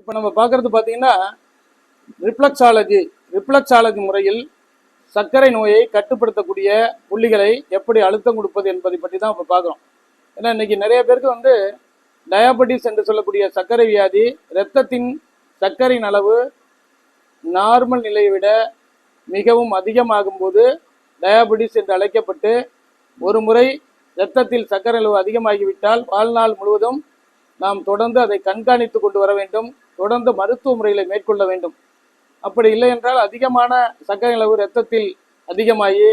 இப்போ நம்ம பார்க்குறது பார்த்தீங்கன்னா ரிஃப்ளெக்ஸாலஜி ரிஃப்ளெக்ஸாலஜி முறையில் சர்க்கரை நோயை கட்டுப்படுத்தக்கூடிய புள்ளிகளை எப்படி அழுத்தம் கொடுப்பது என்பதை பற்றி தான் இப்போ பார்க்குறோம். ஏன்னா இன்றைக்கி நிறைய பேருக்கு டயாபெட்டிஸ் என்று சொல்லக்கூடிய சர்க்கரை வியாதி, இரத்தத்தின் சர்க்கரையின் அளவு நார்மல் நிலையை விட மிகவும் அதிகமாகும்போது டயாபெட்டிஸ் என்று அழைக்கப்பட்டு ஒரு முறை இரத்தத்தில் சர்க்கரை அளவு அதிகமாகிவிட்டால் வாழ்நாள் முழுவதும் நாம் தொடர்ந்து அதை கண்காணித்து கொண்டு வர வேண்டும். தொடர்ந்து மருத்துவ முறைகளை மேற்கொள்ள வேண்டும். அப்படி இல்லை என்றால் அதிகமான சர்க்கரை அளவு இரத்தத்தில் அதிகமாகி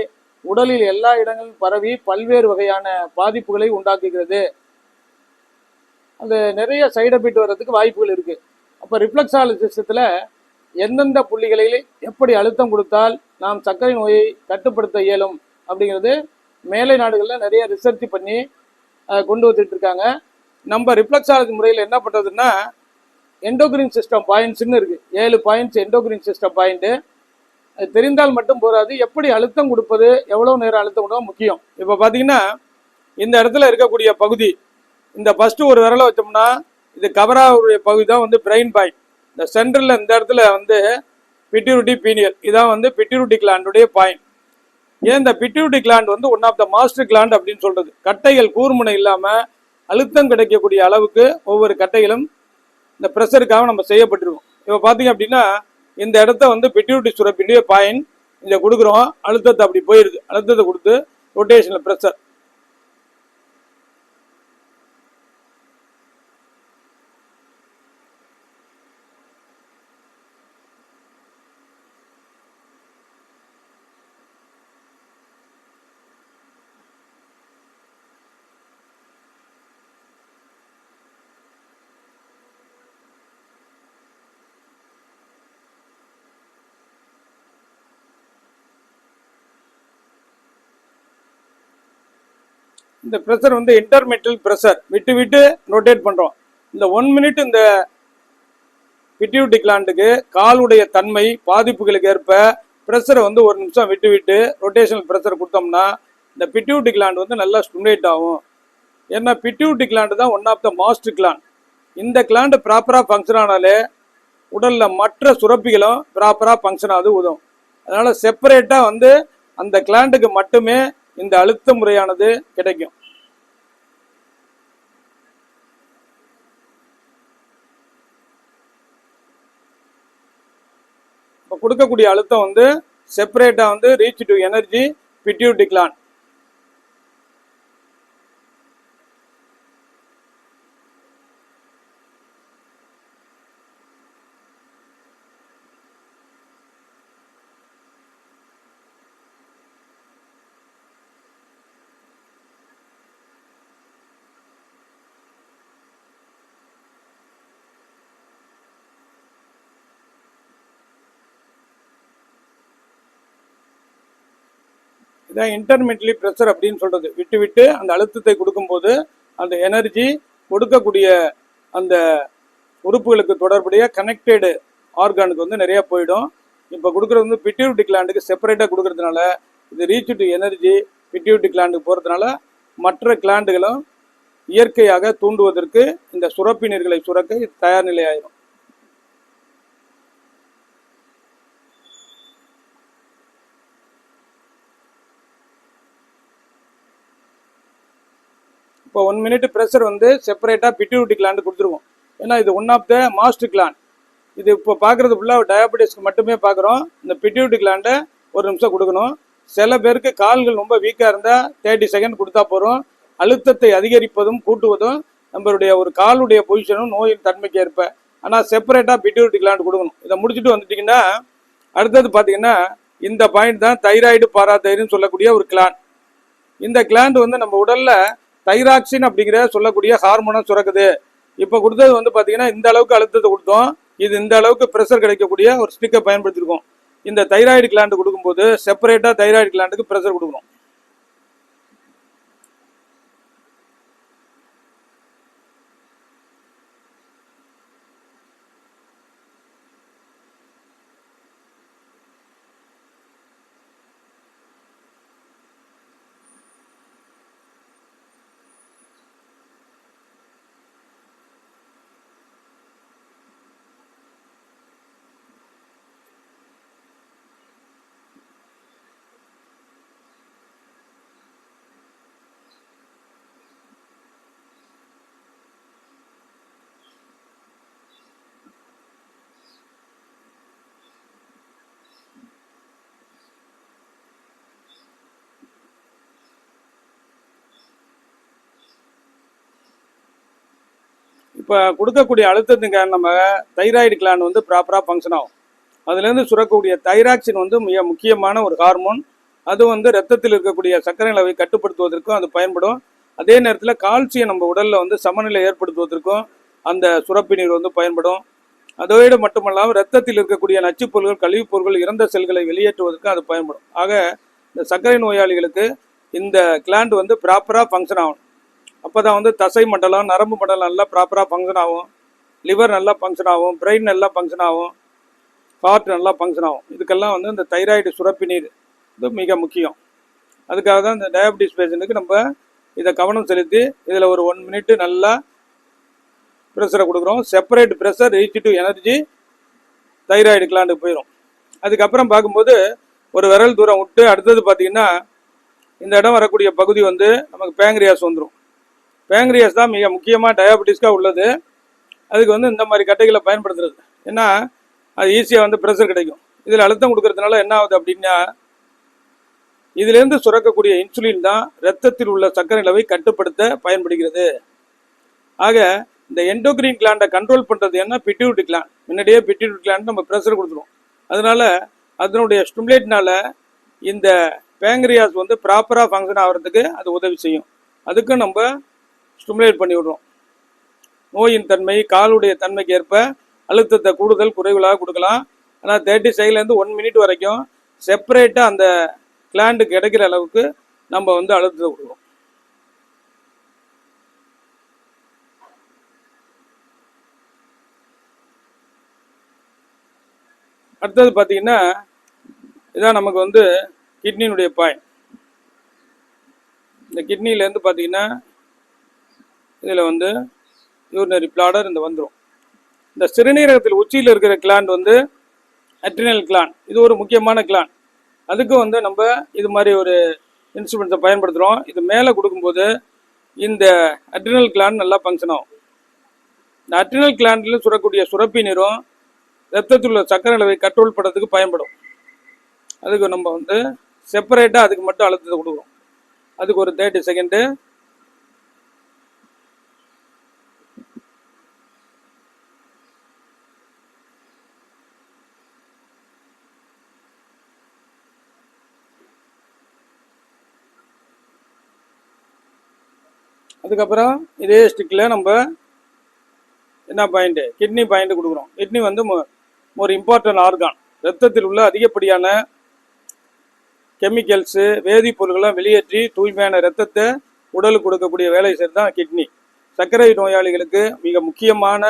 உடலில் எல்லா இடங்களிலும் பரவி பல்வேறு வகையான பாதிப்புகளை உண்டாக்குகிறது. அந்த நிறைய சைடு எஃபெக்ட் வர்றதுக்கு வாய்ப்புகள் இருக்கு. அப்போ ரிஃப்ளெக்ஸாலஜி சிஸ்டத்தில் எந்தெந்த புள்ளிகளில் எப்படி அழுத்தம் கொடுத்தால் நாம் சர்க்கரை நோயை கட்டுப்படுத்த இயலும் அப்படிங்கிறது மேலை நாடுகளில் நிறைய ரிசர்ச் பண்ணி கொண்டு வந்துட்டு இருக்காங்க. நம்ம ரிஃப்ளெக்ஸாலஜி முறையில் என்ன பண்ணுறதுன்னா எண்டோக்ரின் சிஸ்டம் பாயிண்ட்ஸ்ன்னு இருக்குது. 7 பாயிண்ட்ஸ் எண்டோக்ரின் சிஸ்டம் பாயிண்ட்டு. அது தெரிந்தால் மட்டும் போராது, எப்படி அழுத்தம் கொடுப்பது, எவ்வளோ நேரம் அழுத்தம் கொடுப்பது முக்கியம். இப்போ பார்த்தீங்கன்னா இந்த இடத்துல இருக்கக்கூடிய பகுதி, இந்த ஃபஸ்ட்டு ஒரு விரலை வச்சோம்னா இது கவராவுடைய பகுதி தான் பிரெயின் பாயிண்ட். இந்த சென்டரில் இந்த இடத்துல பிட்யூட்டரி பீனியல், இதான் பிட்யூட்டரி கிளாண்டுடைய பாயிண்ட். ஏன் இந்த pituitary gland one of the master gland அப்படின்னு சொல்றது. கட்டைகள் கூர்முனை இல்லாமல் அழுத்தம் கிடைக்கக்கூடிய அளவுக்கு ஒவ்வொரு கட்டைகளும் இந்த ப்ரெஷருக்காக நம்ம செய்யப்பட்டிருக்கோம். இப்போ பார்த்தீங்க அப்படின்னா இந்த இடத்த பிட்யூட்டரி சுரப்பினுடைய பாயிண்ட் இங்கே கொடுக்குறோம். அழுத்தத்தை அப்படி போயிடுது. அழுத்தத்தை கொடுத்து ரொட்டேஷனில் ப்ரெஷர். இந்த ப்ரெஷர் இன்டர்மெட்டல் ப்ரெஷர், விட்டு விட்டு ரொட்டேட் பண்ணுறோம். இந்த 1 மினிட் இந்த பிட்யூட்டரி கிளாண்டுக்கு காலுடைய தன்மை பாதிப்புகளுக்கு ஏற்ப ப்ரெஷரை 1 நிமிஷம் விட்டு விட்டு ரொட்டேஷனல் ப்ரெஷர் கொடுத்தோம்னா இந்த பிட்யூட்டரி கிளாண்ட் நல்லா ஸ்டிமுலேட் ஆகும். ஏன்னா பிட்யூட்டரி கிளாண்டு தான் one of the master gland. இந்த கிளாண்டு ப்ராப்பராக ஃபங்க்ஷன் ஆனாலே உடலில் மற்ற சுரப்பிகளும் ப்ராப்பராக ஃபங்க்ஷன் ஆகுது உதவும். அதனால் செப்பரேட்டாக அந்த கிளாண்டுக்கு மட்டுமே இந்த அழுத்த முறையானது கிடைக்கும். இப்போ கொடுக்கக்கூடிய அழுத்தம் செப்பரேட்டா reach to energy pituitary gland. இதான் இன்டர்மெட்லி ப்ரெஷர் அப்படின்னு சொல்றது. விட்டு விட்டு அந்த அழுத்தத்தை கொடுக்கும்போது அந்த எனர்ஜி கொடுக்கக்கூடிய அந்த உறுப்புகளுக்கு தொடர்புடைய கனெக்டடு ஆர்கானுக்கு நிறைய போயிடும். இப்போ கொடுக்குறது பிட்யூட்டரி கிளாண்டுக்கு செப்பரேட்டாக கொடுக்கறதுனால இது ரீச் டு எனர்ஜி பிட்யூட்டரி கிளாண்டுக்கு போகிறதுனால மற்ற கிளாண்டுகளும் இயற்கையாக தூண்டுவதற்கு இந்த சுரப்பினர்களை சுரக்க இது தயார் நிலையாயிரும். இப்போ 1 மினிட் ப்ரெஷர் செப்பரேட்டாக பிட்யூட்டரி கிளாண்டு கொடுத்துருவோம். ஏன்னா இது one of the master gland. இது இப்போ பார்க்குறது ஃபுல்லாக டயாபெட்டிஸ்க்கு மட்டுமே பார்க்குறோம். இந்த பிட்யூட்டரி கிளாண்டை 1 நிமிஷம் கொடுக்கணும். சில பேருக்கு கால்கள் ரொம்ப வீக்காக இருந்தால் 30 செகண்ட் கொடுத்தா போகிறோம். அழுத்தத்தை அதிகரிப்பதும் கூட்டுவதும் நம்மளுடைய ஒரு காலுடைய பொசிஷனும் நோயின் தன்மைக்கு ஏற்ப. ஆனால் செப்பரேட்டாக பிட்யூட்டரி கிளாண்டு கொடுக்கணும். இதை முடிச்சுட்டு வந்துட்டிங்கன்னா அடுத்தது பார்த்தீங்கன்னா இந்த பாயிண்ட் தான் தைராய்டு பாராதைடுன்னு சொல்லக்கூடிய ஒரு கிளாண்ட். இந்த கிளாண்ட் நம்ம உடலில் தைராக்சின் அப்படிங்கிற சொல்லக்கூடிய ஹார்மோனை சுரக்குது. இப்போ கொடுத்தது பார்த்தீங்கன்னா இந்த அளவுக்கு அழுத்தத்தை கொடுத்தோம். இது இந்த அளவுக்கு ப்ரெஷர் கிடைக்கக்கூடிய ஒரு ஸ்டிக்கை பயன்படுத்திருக்கோம். இந்த தைராய்டு கிளாண்டு கொடுக்கும்போது செப்பரேட்டாக தைராய்டு கிளாண்டுக்கு ப்ரெஷர் கொடுக்கணும். இப்போ கொடுக்கக்கூடிய அழுத்தத்தின் காரணமாக தைராய்டு கிளாண்ட் வந்து ப்ராப்பராக ஃபங்க்ஷன் ஆகும். அதுலேருந்து சுரக்கக்கூடிய தைராக்சின் வந்து மிக முக்கியமான ஒரு ஹார்மோன். அது வந்து ரத்தத்தில் இருக்கக்கூடிய சர்க்கரை அளவை கட்டுப்படுத்துவதற்கும் அது பயன்படும். அதே நேரத்தில் கால்சியம் நம்ம உடலில் வந்து சமநிலை ஏற்படுத்துவதற்கும் அந்த சுரப்பி நீர் வந்து பயன்படும். அதோடு மட்டுமல்லாமல் ரத்தத்தில் இருக்கக்கூடிய நச்சுப்பொருள்கள், கழிவுப் பொருட்கள், இறந்த செல்களை வெளியேற்றுவதற்கு அது பயன்படும். ஆக இந்த சர்க்கரை நோயாளிகளுக்கு இந்த கிளாண்ட் வந்து ப்ராப்பராக ஃபங்க்ஷன் ஆகும். அப்போ தான் வந்து தசை மண்டலம், நரம்பு மண்டலம் நல்லா ப்ராப்பராக ஃபங்க்ஷன் ஆகும். லிவர் நல்லா ஃபங்க்ஷன் ஆகும். பிரெயின் நல்லா ஃபங்க்ஷன் ஆகும். ஹார்ட் நல்லா ஃபங்க்ஷன் ஆகும். இதுக்கெல்லாம் வந்து இந்த தைராய்டு சுரப்பி நீர் இது மிக முக்கியம். அதுக்காக தான் இந்த டயபெட்டிஸ் பேஷண்ட்டுக்கு நம்ம இதை கவனம் செலுத்தி இதில் ஒரு 1 மினிட் நல்லா ப்ரெஷரை கொடுக்குறோம். Separate pressure reach to energy thyroid கிளாண்டுக்கு போயிடும். அதுக்கப்புறம் பார்க்கும்போது ஒரு விரல் தூரம் விட்டு அடுத்தது பார்த்திங்கன்னா இந்த இடம் வரக்கூடிய பகுதி வந்து நமக்கு பேங்க்ரியாஸ் வந்துடும். பேங்க்ரியாஸ் தான் மிக முக்கியமாக டயபெட்டிஸ்க்காக உள்ளது. அதுக்கு வந்து இந்த மாதிரி கட்டைகளை பயன்படுத்துறது. ஏன்னா அது ஈஸியாக வந்து ப்ரெஷர் கிடைக்கும். இதில் அழுத்தம் கொடுக்கறதுனால என்ன ஆகுது அப்படின்னா இதிலேருந்து சுரக்கக்கூடிய இன்சுலின் தான் ரத்தத்தில் உள்ள சர்க்கரை அளவை கட்டுப்படுத்த பயன்படுகிறது. ஆக இந்த எண்டோக்ரைன் கிளாண்டை கண்ட்ரோல் பண்ணுறது என்ன, பிட்யூட்டரி கிளாண்ட். முன்னாடியே பிட்யூட்டரி கிளாண்ட் நம்ம ப்ரெஷர் கொடுத்துருவோம். அதனால அதனுடைய ஸ்டிமுலேட்னால இந்த பேங்க்ரியாஸ் வந்து ப்ராப்பராக ஃபங்க்ஷன் ஆகிறதுக்கு அது உதவி செய்யும். அதுக்கும் நம்ம ஸ்டிமுலேட் பண்ணி விடுறோம். நோயின் தன்மை, காலுடைய தன்மைக்கு ஏற்ப அழுத்தத்தை கூடுதல் குறைவுகளாக கொடுக்கலாம். ஆனால் 30 செகண்ட்லேருந்து 1 மினிட் வரைக்கும் செப்பரேட்டாக அந்த கிளாண்டுக்கு கிடைக்கிற அளவுக்கு நம்ம வந்து அழுத்தத்தை கொடுக்குறோம். அடுத்தது பார்த்தீங்கன்னா இதான் நமக்கு வந்து கிட்னியினுடைய பாயிண்ட். இந்த கிட்னிலேருந்து பார்த்தீங்கன்னா இதில் வந்து யூரினரி பிளாடர் இந்த வந்துடும். இந்த சிறுநீரகத்தில் உச்சியில் இருக்கிற கிளாண்ட் வந்து அட்ரினல் கிளாண்ட். இது ஒரு முக்கியமான கிளாண்ட். அதுக்கு வந்து நம்ம இது மாதிரி ஒரு இன்ஸ்ட்ருமெண்ட்ஸை பயன்படுத்துகிறோம். இது மேலே கொடுக்கும்போது இந்த அட்ரினல் கிளாண்ட் நல்லா ஃபங்க்ஷன் ஆகும். இந்த அட்ரினல் கிளாண்டில் சுரக்கூடிய சுரப்பி நீரும் ரத்தத்தில் உள்ள சர்க்கரை அளவை கண்ட்ரோல் பண்ணுறதுக்கு பயன்படும். அதுக்கு நம்ம வந்து செப்பரேட்டாக அதுக்கு மட்டும் அழுத்தத்தை கொடுக்குறோம். அதுக்கு ஒரு 30 செகண்டு. அதுக்கப்புறம் இதே ஸ்டிக்கில் நம்ம என்ன பாயிண்ட்டு, கிட்னி பாயிண்ட்டு கொடுக்குறோம். கிட்னி வந்து ஒரு இம்பார்ட்டன்ட் ஆர்கான். ரத்தத்தில் உள்ள அதிகப்படியான கெமிக்கல்ஸு, வேதிப்பொருள்கள்லாம் வெளியேற்றி தூய்மையான ரத்தத்தை உடலுக்கு கொடுக்கக்கூடிய வேலை செய்கிறது தான் கிட்னி. சர்க்கரை நோயாளிகளுக்கு மிக முக்கியமான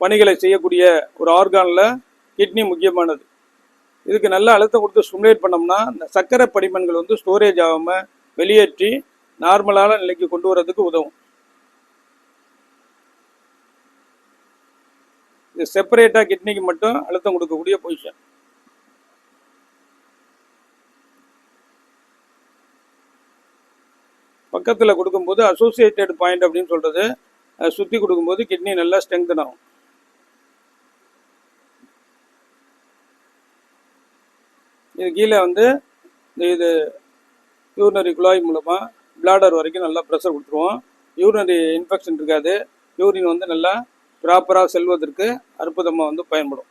பணிகளை செய்யக்கூடிய ஒரு ஆர்கானில் கிட்னி முக்கியமானது. இதுக்கு நல்ல அழுத்தம் கொடுத்து ஸ்டிமுலேட் பண்ணோம்னா இந்த சர்க்கரை படிமன்கள் வந்து ஸ்டோரேஜ் ஆகாமல் வெளியேற்றி நார்மலான நிலைக்கு கொண்டு வரதுக்கு உதவும். இது செப்பரேட்டாக கிட்னிக்கு மட்டும் அழுத்தம் கொடுக்கக்கூடிய பொசிஷன். பக்கத்தில் கொடுக்கும்போது அசோசியேட்டட் பாயிண்ட் அப்படின்னு சொல்கிறது. அதை சுற்றி கொடுக்கும்போது கிட்னி நல்லா ஸ்ட்ரெங்தன் ஆகும். இது கீழே வந்து இது யூரினரி குழாய் மூலமாக பிளாடர் வரைக்கும் நல்லா ப்ரெஷர் கொடுத்துருவோம். யூரினரி இன்ஃபெக்ஷன் இருக்காது. யூரின் வந்து நல்லா ப்ராப்பராக செல்வதற்கு அற்புதமாக வந்து பயன்படும்.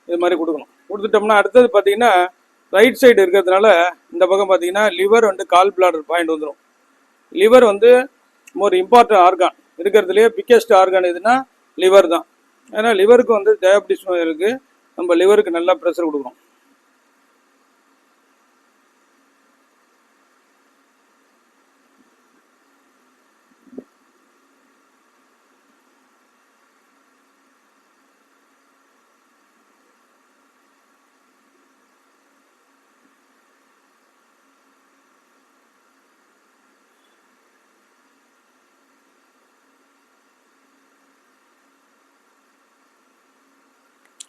இது மாதிரி கொடுக்கணும். கொடுத்துட்டோம்னா அடுத்தது பார்த்தீங்கன்னா ரைட் சைடு இருக்கிறதுனால இந்த பக்கம் பார்த்தீங்கன்னா லிவர் வந்து கால் பிளாடர் பாயிண்ட் வந்துடும். லிவர் வந்து ஒரு இம்பார்ட்டன்ட் ஆர்கான். இருக்கிறதுலேயே பிக்கெஸ்ட் ஆர்கான் எதுனா லிவர் தான். ஏன்னா லிவருக்கு வந்து டயபெட்டிஸ் நோய் இருக்குது. நம்ம லிவருக்கு நல்லா ப்ரெஷர் கொடுக்குறோம்.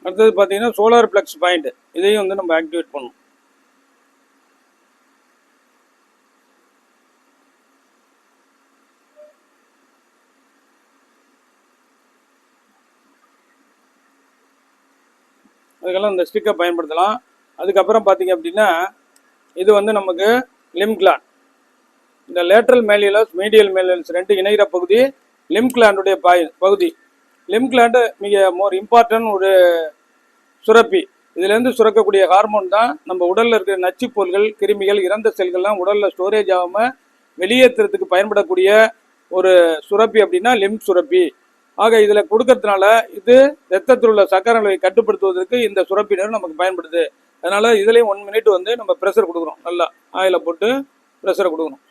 அடுத்தது பார்த்தீங்கன்னா சோலார் பிளக்ஸ் பாயிண்ட். இதையும் வந்து நம்ம ஆக்டிவேட் பண்ணணும். அதுக்கெல்லாம் இந்த ஸ்டிக்கை பயன்படுத்தலாம். அதுக்கப்புறம் பார்த்தீங்க அப்படின்னா இது வந்து நமக்கு லிம் கிளாண்ட். இந்த லேட்ரல் மேலியலஸ் மீடியல் மேலியலஸ் ரெண்டு இணைகிற பகுதி லிம் கிளாண்டுடைய பகுதி. லிம் கிளாண்டு மிக மோர் இம்பார்ட்டன்ட் ஒரு சுரப்பி. இதுலேருந்து சுரக்கக்கூடிய ஹார்மோன் தான் நம்ம உடலில் இருக்கிற நச்சுப் பொருள்கள், கிருமிகள், இறந்த செல்கள்லாம் உடலில் ஸ்டோரேஜ் ஆகாமல் வெளியேற்றுறதுக்கு பயன்படக்கூடிய ஒரு சுரப்பி அப்படின்னா லிம் சுரப்பி. ஆக இதில் கொடுக்கறதுனால இது ரத்தத்தில் உள்ள சர்க்கரை அளவை கட்டுப்படுத்துவதற்கு இந்த சுரப்பினர் நமக்கு பயன்படுது. அதனால இதுலேயும் 1 மினிட் வந்து நம்ம ப்ரெஷர் கொடுக்குறோம். நல்லா ஆயிலை போட்டு ப்ரெஷரை கொடுக்கணும்.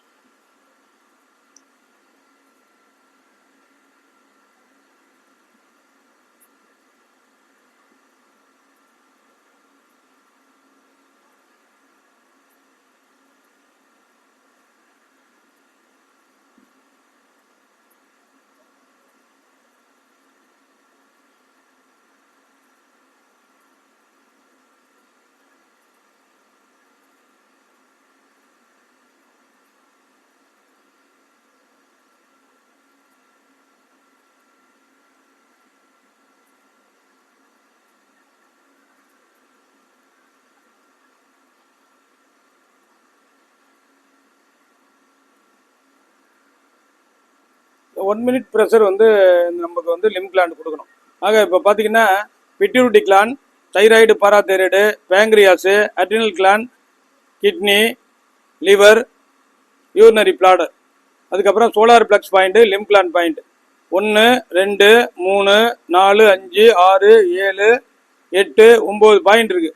ஒன் மினிட் ப்ரெஷர் வந்து நமக்கு வந்து லிம் கிளாண்ட் கொடுக்கணும். ஆக இப்போ பார்த்தீங்கன்னா pituitary gland, thyroid, parathyroid, pancreas, adrenal gland, kidney, liver, urinary bladder, அதுக்கப்புறம் solar plexus point, lymph gland point 1, 2, 3, 4, 5, 6, 7, 8, 9 point இருக்கு.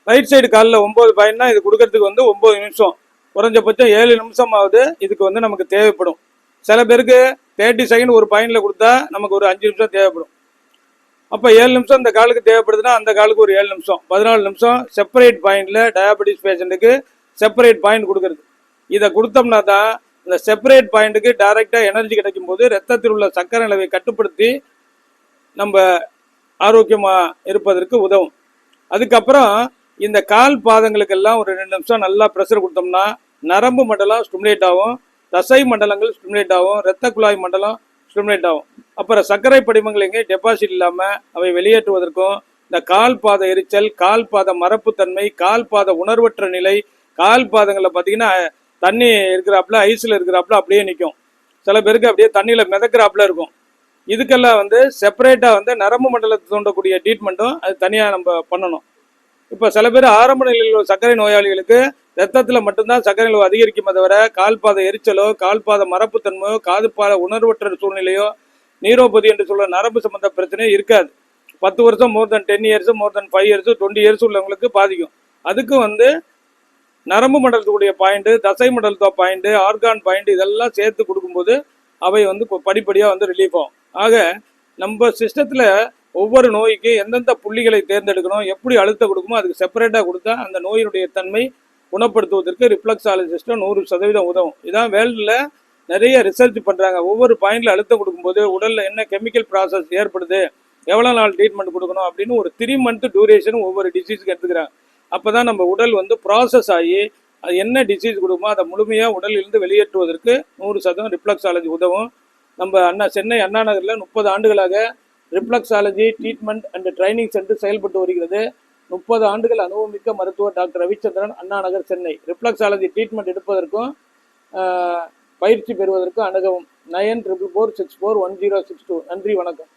ரைட் சைடு காலில் 9 பாயிண்ட்னா இது கொடுக்கறதுக்கு வந்து 9 நிமிஷம், குறைஞ்சபட்சம் 7 நிமிஷமாவது இதுக்கு வந்து நமக்கு தேவைப்படும். சில பேருக்கு 30 செகண்ட் ஒரு பாயிண்ட்ல கொடுத்தா நமக்கு ஒரு 5 நிமிஷம் தேவைப்படும். அப்போ 7 நிமிஷம் இந்த காலுக்கு தேவைப்படுதுன்னா அந்த காலுக்கு ஒரு 7 நிமிஷம், 14 நிமிஷம் செப்பரேட் பாயிண்ட்ல டயாபெட்டிஸ் பேஷண்ட்டுக்கு செப்பரேட் பாயிண்ட் கொடுக்கறது. இதை கொடுத்தோம்னா தான் இந்த செப்பரேட் பாயிண்ட்டுக்கு டைரெக்டாக எனர்ஜி கிடைக்கும் போது ரத்தத்தில் உள்ள சர்க்கரை அளவை கட்டுப்படுத்தி நம்ம ஆரோக்கியமாக இருப்பதற்கு உதவும். அதுக்கப்புறம் இந்த கால் பாதங்களுக்கெல்லாம் ஒரு 2 நிமிஷம் நல்லா ப்ரெஷர் கொடுத்தோம்னா நரம்பு மண்டலம் ஸ்டிமுலேட் ஆகும், தசை மண்டலங்கள் ஸ்டிமுலேட் ஆகும், இரத்த குழாய் மண்டலம் ஸ்டிமுலேட் ஆகும். அப்புறம் சர்க்கரை படிமங்கள் எங்கே டெபாசிட் இல்லாமல் அவை வெளியேற்றுவதற்கும் இந்த கால் பாத எரிச்சல், கால் பாத மரப்புத்தன்மை, கால் பாத உணர்வற்ற நிலை, கால் பாதங்களில் பார்த்தீங்கன்னா தண்ணி இருக்கிறாப்புல, ஐஸில் இருக்கிறாப்புல அப்படியே நிற்கும். சில பேருக்கு அப்படியே தண்ணியில் மிதக்கிறாப்புல இருக்கும். இதுக்கெல்லாம் வந்து செப்பரேட்டாக வந்து நரம்பு மண்டலத்தை தூண்டக்கூடிய ட்ரீட்மெண்ட்டும் அது தனியாக நம்ம பண்ணணும். இப்போ சில பேர் ஆரம்ப நிலையில் உள்ள சர்க்கரை நோயாளிகளுக்கு ரத்தத்தில் மட்டும்தான் சர்க்கரை அளவு அதிகரிக்குமே தவிர கால்பாத எரிச்சலோ, கால்பாத மரப்புத்தன்மையோ, காதுபாத உணர்வற்ற சூழ்நிலையோ, நீரோபதி என்று சொல்ற நரம்பு சம்பந்த பிரச்சனையோ இருக்காது. 10 வருஷம், மோர் தென் 10 இயர்ஸ், மோர் தென் 5 இயர்ஸ், 20 இயர்ஸ் உள்ளவங்களுக்கு பாதிக்கும். அதுக்கு வந்து நரம்பு மண்டலத்துடைய பாயிண்ட், தசை மண்டலத்தோ பாயிண்ட், ஆர்கான் பாயிண்ட் இதெல்லாம் சேர்த்து கொடுக்கும்போது அவை வந்து படிப்படியாக வந்து ரிலீஃப் ஆகும். ஆக நம்ம சிஸ்டத்தில் ஒவ்வொரு நோய்க்கு எந்தெந்த புள்ளிகளை தேர்ந்தெடுக்கணும், எப்படி அழுத்தம் கொடுக்குமோ அதுக்கு செப்பரேட்டாக கொடுத்தா அந்த நோயினுடைய தன்மை குணப்படுத்துவதற்கு ரிஃப்ளெக்ஸாலஜி சிஸ்டம் 100% உதவும். இதான் வேர்ல்டில் நிறைய ரிசர்ச் பண்ணுறாங்க. ஒவ்வொரு பாயிண்டில் அழுத்தம் கொடுக்கும்போது உடலில் என்ன கெமிக்கல் ப்ராசஸ் ஏற்படுது, எவ்வளோ நாள் ட்ரீட்மெண்ட் கொடுக்கணும் அப்படின்னு ஒரு 3 மந்த் டியூரேஷன் ஒவ்வொரு டிசீஸுக்கு எடுத்துக்கிறாங்க. அப்போ தான் நம்ம உடல் வந்து ப்ராசஸ் ஆகி அது என்ன டிசீஸ் கொடுக்குமோ அதை முழுமையாக உடலிலிருந்து வெளியேற்றுவதற்கு 100% ரிஃப்ளெக்ஸாலஜி உதவும். நம்ம சென்னை அண்ணா நகரில் 30 ஆண்டுகளாக reflexology treatment and training centre செயல்பட்டு வருகிறது. 30 ஆண்டுகள் அனுபவமிக்க மருத்துவர் doctor Ravichandran, Anna Nagar, Chennai. Reflexology treatment எடுப்பதற்கும் பயிற்சி பெறுவதற்கும் அணுகவும் 9444641062. நன்றி, வணக்கம்.